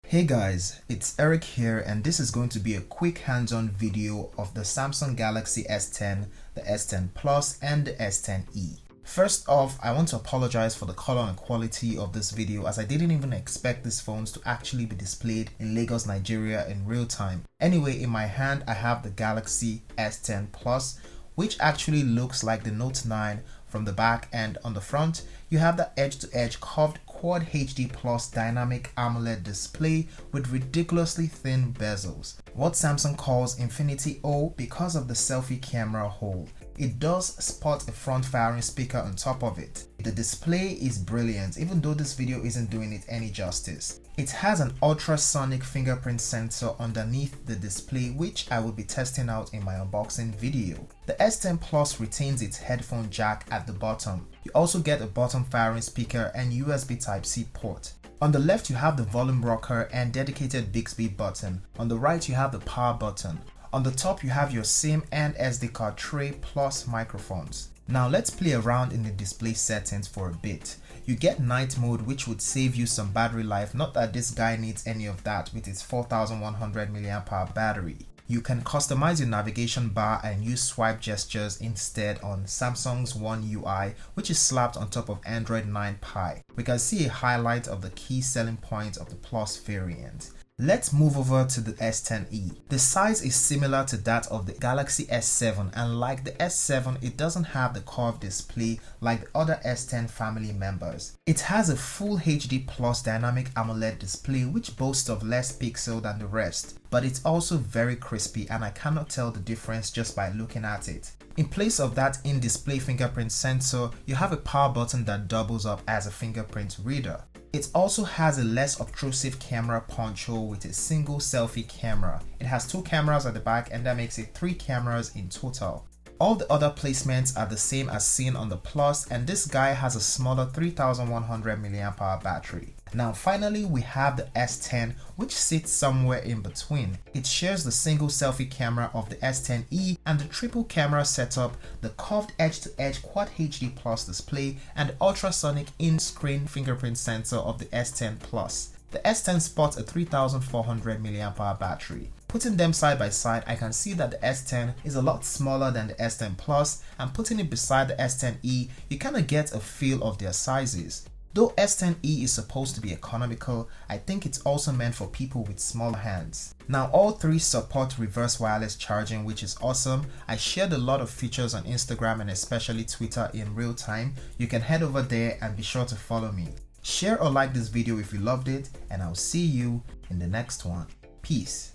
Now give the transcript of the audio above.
Hey guys, it's Eric here, and this is going to be a quick hands-on video of the Samsung Galaxy S10, the S10 Plus and the S10e. First off, I want to apologize for the color and quality of this video, as I didn't even expect these phones to actually be displayed in Lagos, Nigeria in real time. Anyway, in my hand I have the Galaxy S10 Plus, which actually looks like the Note 9 from the back, and on the front you have the edge-to-edge curved Quad HD Plus dynamic AMOLED display with ridiculously thin bezels, what Samsung calls Infinity O because of the selfie camera hole. It does spot a front-firing speaker on top of it. The display is brilliant, even though this video isn't doing it any justice. It has an ultrasonic fingerprint sensor underneath the display, which I will be testing out in my unboxing video. The S10 Plus retains its headphone jack at the bottom. You also get a bottom-firing speaker and USB Type-C port. On the left you have the volume rocker and dedicated Bixby button. On the right you have the power button. On the top you have your SIM and SD card tray plus microphones. Now let's play around in the display settings for a bit. You get night mode, which would save you some battery life, not that this guy needs any of that with its 4100 mAh battery. You can customize your navigation bar and use swipe gestures instead on Samsung's One UI, which is slapped on top of Android 9 Pie. We can see a highlight of the key selling points of the Plus variant. Let's move over to the S10e. The size is similar to that of the Galaxy S7, and like the S7, it doesn't have the curved display like the other S10 family members. It has a full HD Plus dynamic AMOLED display which boasts of less pixel than the rest, but it's also very crispy and I cannot tell the difference just by looking at it. In place of that in-display fingerprint sensor, you have a power button that doubles up as a fingerprint reader. It also has a less obtrusive camera punch hole with a single selfie camera. It has two cameras at the back, and that makes it 3 cameras in total. All the other placements are the same as seen on the Plus, and this guy has a smaller 3100 mAh battery. Now finally we have the S10, which sits somewhere in between. It shares the single selfie camera of the S10e and the triple camera setup, the curved edge-to-edge Quad HD Plus display, and the ultrasonic in-screen fingerprint sensor of the S10 Plus. The S10 sports a 3400 mAh battery. Putting them side by side, I can see that the S10 is a lot smaller than the S10 Plus, and putting it beside the S10e, you kinda get a feel of their sizes. Though S10e is supposed to be economical, I think it's also meant for people with smaller hands. Now all 3 support reverse wireless charging, which is awesome. I shared a lot of features on Instagram and especially Twitter in real time. You can head over there and be sure to follow me. Share or like this video if you loved it, and I'll see you in the next one. Peace.